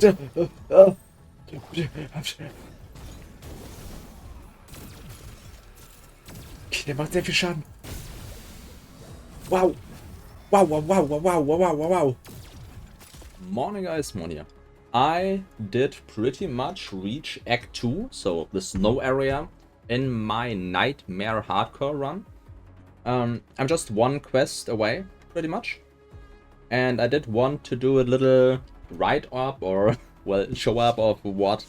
Der macht sehr viel Schaden. Wow. Wow, wow, wow, wow, wow, wow, wow, wow. Morning guys, Mon here. I did pretty much reach Act 2, so the snow area, in my Nightmare Hardcore run. I'm just one quest away, pretty much. And I did want to do a little write-up or, well, show up of what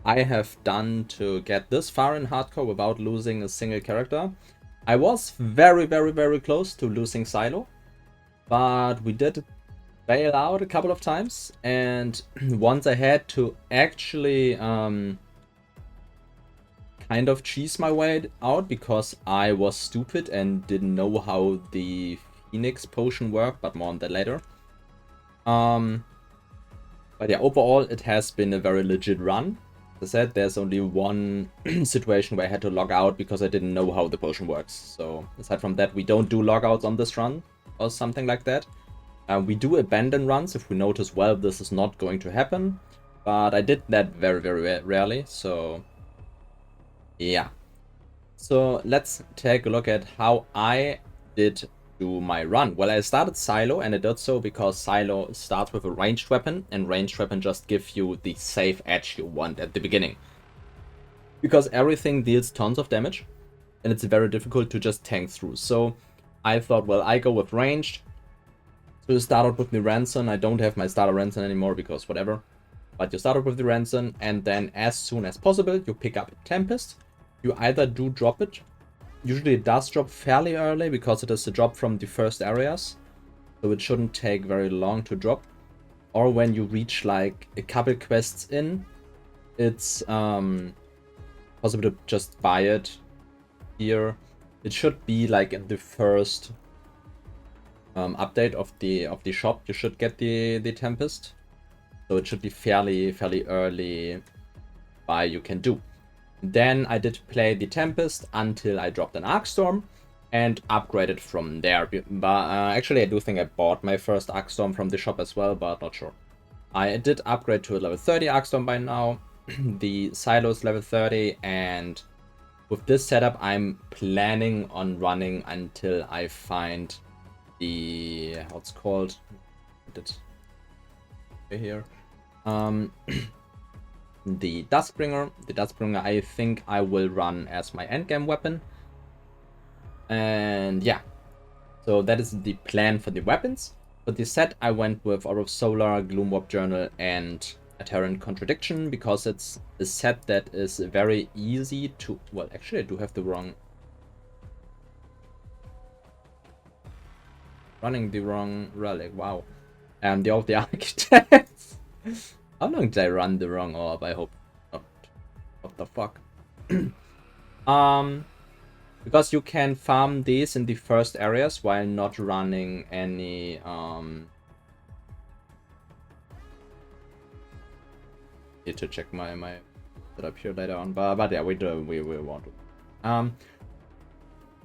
I have done to get this far in Hardcore without losing a single character. I was very, very, very close to losing Silo, but we did bail out a couple of times, and once I had to actually kind of cheese my way out because I was stupid and didn't know how the Phoenix potion worked, but more on that later. But yeah, overall it has been a very legit run. As I said, there's only one situation where I had to log out because I didn't know how the potion works. So aside from that, we don't do logouts on this run or something like that. We do abandon runs if we notice, well, this is not going to happen. But I did that very, very rarely. So yeah. So let's take a look at how I did do my run. Well, I started Silo, and I did so because Silo starts with a ranged weapon, and ranged weapon just give you the safe edge you want at the beginning. Because everything deals tons of damage, and it's very difficult to just tank through. So I thought, well, I go with ranged. So you start out with the Ransom. I don't have my starter Ransom anymore because whatever. But you start out with the Ransom, and then as soon as possible, you pick up a Tempest. You either do drop it. Usually it does drop fairly early because it is a drop from the first areas, so it shouldn't take very long to drop. Or when you reach like a couple quests in, it's possible to just buy it here. It should be like in the first update of the shop. You should get the Tempest, so it should be fairly early buy you can do. Then I did play the Tempest until I dropped an Arcstorm and upgraded from there. But actually I do think I bought my first Arcstorm from the shop as well, but not sure. I did upgrade to a level 30 Arcstorm by now. The Silo is level 30, and with this setup I'm planning on running until I find the, what's called, here, the Duskbringer. The Duskbringer I think I will run as my endgame weapon. And yeah, so that is the plan for the weapons. For the set I went with Orb of Solar, Gloom Warp Journal, and Apparent Contradiction because it's a set that is very easy to, well, actually I do have the wrong, running the wrong relic, wow. And the Orb of the Architects. How long did I run the wrong orb? I hope not. What the fuck? Because you can farm these in the first areas while not running any need to check my setup here later on, but yeah, we want to.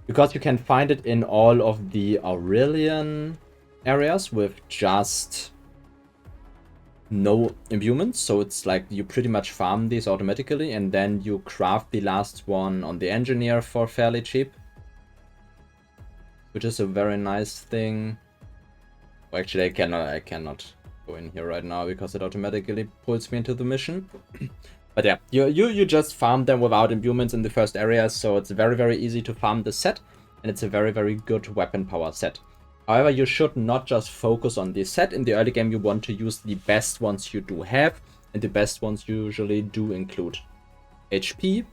Because you can find it in all of the Aurelian areas with just no imbuements, so it's like you pretty much farm these automatically, and then you craft the last one on the engineer for fairly cheap, which is a very nice thing. Well, actually I cannot go in here right now because it automatically pulls me into the mission. But yeah, you just farm them without imbuements in the first area, so it's very easy to farm the set, and it's a very good weapon power set. However, you should not just focus on this set. In the early game, you want to use the best ones you do have, and the best ones usually do include HP,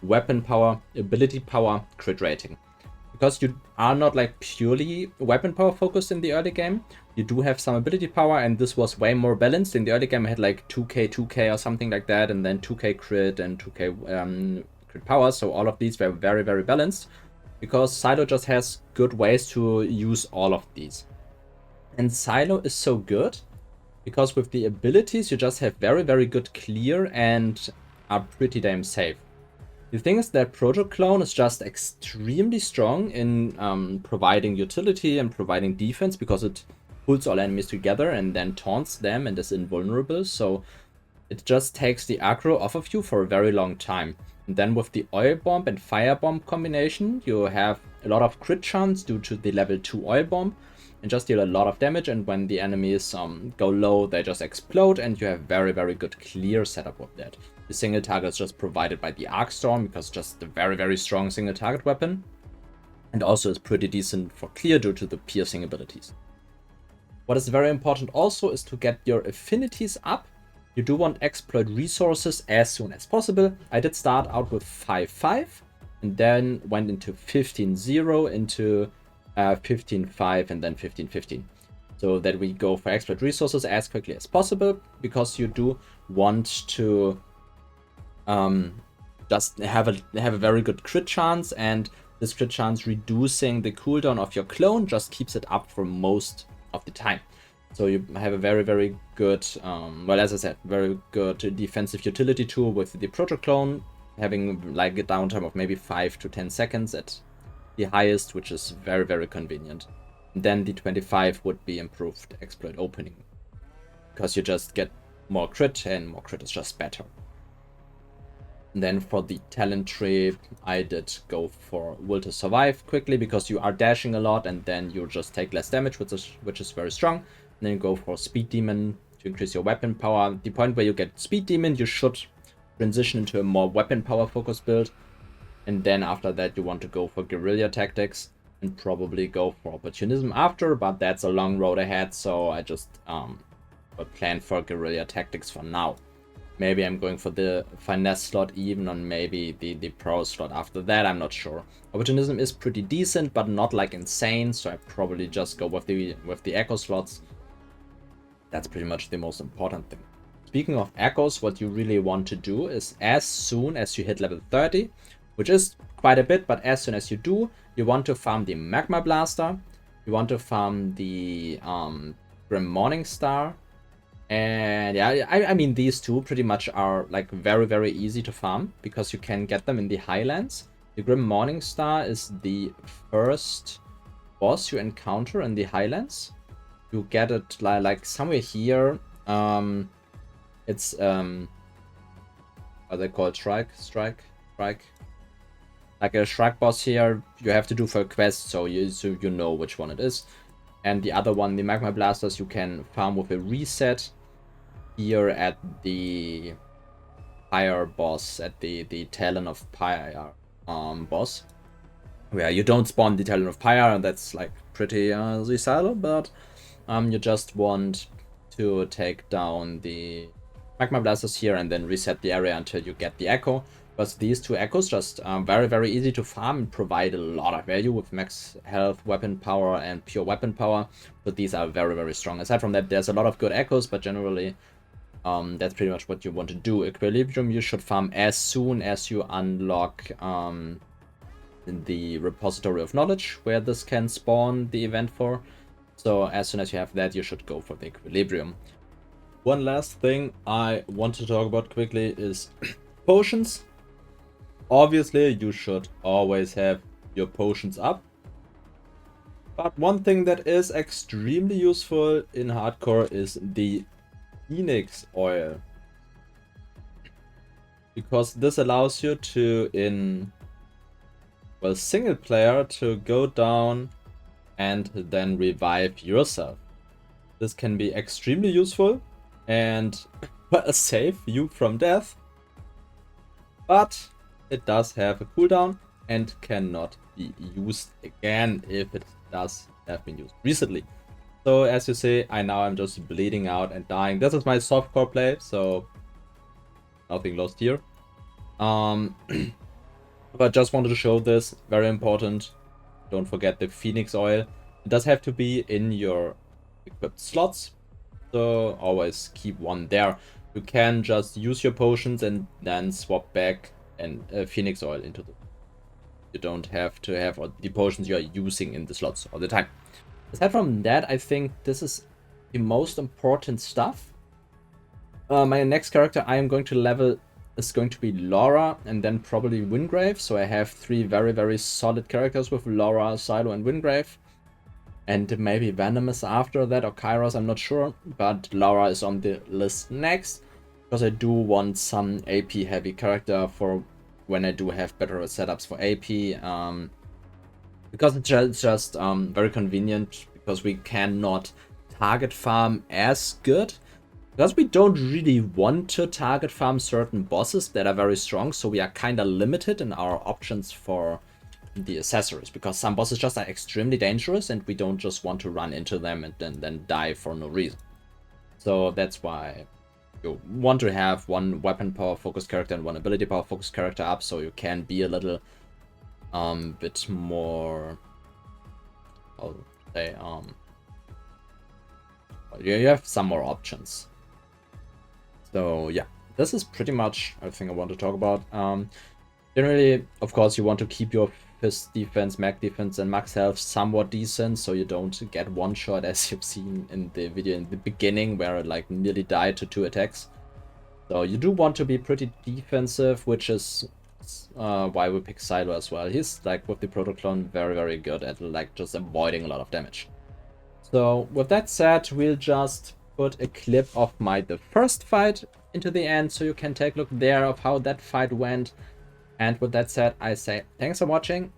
weapon power, ability power, crit rating. Because you are not like purely weapon power focused in the early game, you do have some ability power, and this was way more balanced. In the early game, I had like 2k or something like that, and then 2k crit and 2k crit power, so all of these were very balanced. Because Silo just has good ways to use all of these. And Silo is so good because with the abilities you just have very good clear and are pretty damn safe. The thing is that Proto Clone is just extremely strong in providing utility and providing defense because it pulls all enemies together and then taunts them and is invulnerable. So it just takes the aggro off of you for a very long time. And then with the oil bomb and fire bomb combination, you have a lot of crit chance due to the level 2 oil bomb and just deal a lot of damage. And when the enemies go low, they just explode, and you have very, very good clear setup with that. The single target is just provided by the Arc Storm because it's just a very, very strong single target weapon. And also is pretty decent for clear due to the piercing abilities. What is very important also is to get your affinities up. You do want exploit resources as soon as possible. I did start out with 5-5 and then went into 15-0, into 15-5 and then 15-15. So that we go for exploit resources as quickly as possible, because you do want to just have a very good crit chance, and this crit chance reducing the cooldown of your clone just keeps it up for most of the time. So you have a very, very good, well, as I said, very good defensive utility tool with the Proto Clone, having like a downtime of maybe 5 to 10 seconds at the highest, which is very, very convenient. And then the 25 would be improved exploit opening, because you just get more crit, and more crit is just better. And then for the talent tree, I did go for Will to Survive quickly, because you are dashing a lot and then you just take less damage, which is very strong. And then you go for Speed Demon to increase your weapon power. The point where you get Speed Demon, you should transition into a more weapon power focused build. And then after that, you want to go for Guerrilla Tactics and probably go for Opportunism after, but that's a long road ahead, so I just plan for Guerrilla Tactics for now. Maybe I'm going for the Finesse slot even, on maybe the Pro slot after that, I'm not sure. Opportunism is pretty decent, but not like insane, so I probably just go with the Echo slots. That's pretty much the most important thing. Speaking of echoes, what you really want to do is, as soon as you hit level 30, which is quite a bit, but as soon as you do, you want to farm the Magma Blaster, you want to farm the Grim Morningstar, and yeah, I mean, these two pretty much are like very, very easy to farm, because you can get them in the Highlands. The Grim Morningstar is the first boss you encounter in the Highlands. You get it like somewhere here. It's what they call strike. Like a Shrike boss here, you have to do for a quest, so you know which one it is. And the other one, the Magma Blasters, you can farm with a reset here at the Pyre boss, at the Talon of Pyre boss. Where you don't spawn the Talon of Pyre, and that's like pretty suicidal, but you just want to take down the Magma Blasters here and then reset the area until you get the Echo. Because these two Echoes just very, very easy to farm and provide a lot of value with max health, weapon power, and pure weapon power. But these are very, very strong. Aside from that, there's a lot of good Echoes, but generally that's pretty much what you want to do. Equilibrium you should farm as soon as you unlock the Repository of Knowledge, where this can spawn the event for. So as soon as you have that, you should go for the Equilibrium. One last thing I want to talk about quickly is potions. Obviously, you should always have your potions up. But one thing that is extremely useful in hardcore is the Phoenix oil. Because this allows you to, in, well, single player, to go down and then revive yourself. This can be extremely useful and, well, save you from death. But it does have a cooldown and cannot be used again if it does have been used recently. So as you see, I'm just bleeding out and dying. This is my softcore play, so nothing lost here. But just wanted to show this, very important. Don't forget the Phoenix oil. It does have to be in your equipped slots, so always keep one there. You can just use your potions and then swap back and Phoenix oil into them. You don't have to have the potions you are using in the slots all the time. Aside from that, I think this is the most important stuff. My next character I am going to level is going to be Laura and then probably Wingrave. So I have three very, very solid characters with Laura, Silo, and Wingrave. And maybe Venomous after that, or Kairos, I'm not sure. But Laura is on the list next, because I do want some AP heavy character for when I do have better setups for AP. Because it's just very convenient, because we cannot target farm as good. Because we don't really want to target farm certain bosses that are very strong, so we are kind of limited in our options for the accessories, because some bosses just are extremely dangerous and we don't just want to run into them and then die for no reason. So that's why you want to have one weapon power focused character and one ability power focused character up, so you can be a little bit more, I'll say, you have some more options. So yeah, this is pretty much everything I want to talk about. Generally, of course, you want to keep your fist defense, mag defense, and max health somewhat decent, so you don't get one shot, as you've seen in the video in the beginning, where it like nearly died to 2 attacks. So you do want to be pretty defensive, which is why we pick Silo as well. He's like with the Protoclone very, very good at like just avoiding a lot of damage. So with that said, we'll just put a clip of the first fight into the end, so you can take a look there of how that fight went. And with that said, I say thanks for watching.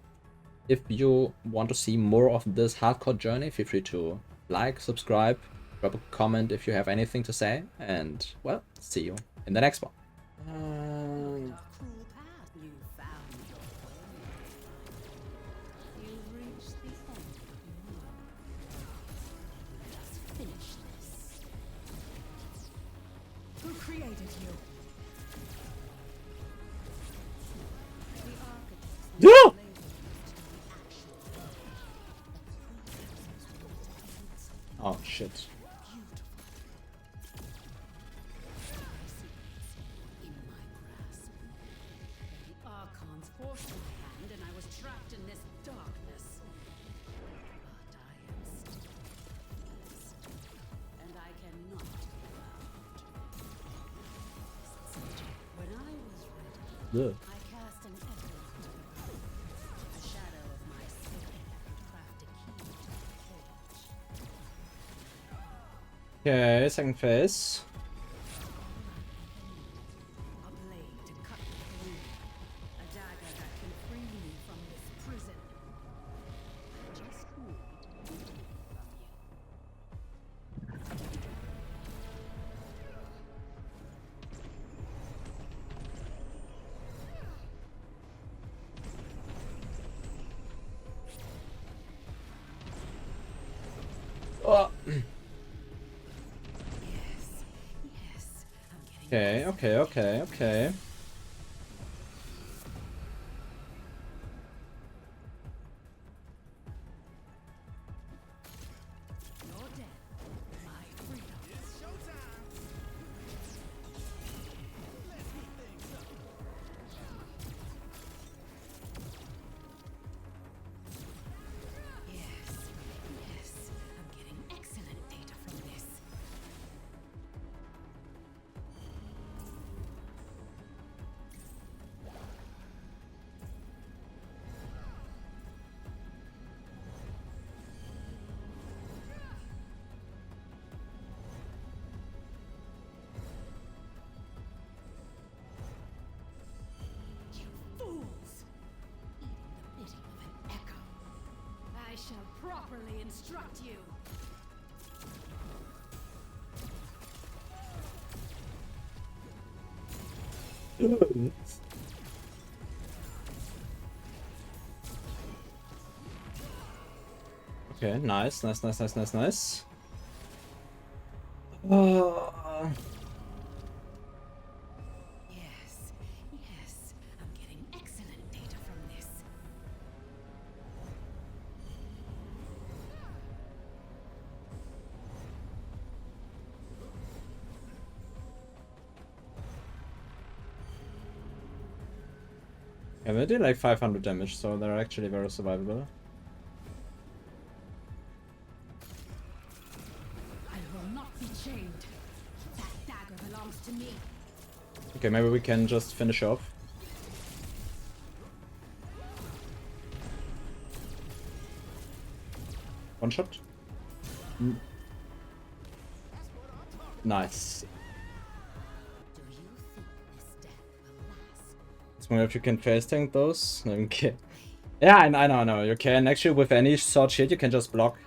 If you want to see more of this hardcore journey, feel free to like, subscribe, drop a comment if you have anything to say, and well, see you in the next one. Who created you? Yeah! Oh shit. The Archons forced my hand and I was trapped in this darkness. But I am still fearless, and I cannot be bound. When I was ready, Yeah. I cast an echo into the room. A shadow of my spirit would craft a key to the cage. Okay, second phase. A blade to cut through. A dagger that can free me from this prison. I just need from you. Oh. Yes, I'm getting Okay. your death, my freedom. It's showtime. Yes, I'm getting excellent data from this. You fools! Eating the bidding of an echo. I shall properly instruct you. Okay, nice. Yes, I'm getting excellent data from this. Yeah, they did like 500 damage, so they're actually very survivable. I will not be chained. That dagger belongs to me. Okay, maybe we can just finish off. One shot. Nice. Do you think this death will last? Let's wonder if you can face tank those. No, okay. Yeah, I know. You can actually with any sword shit you can just block.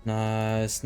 Nice.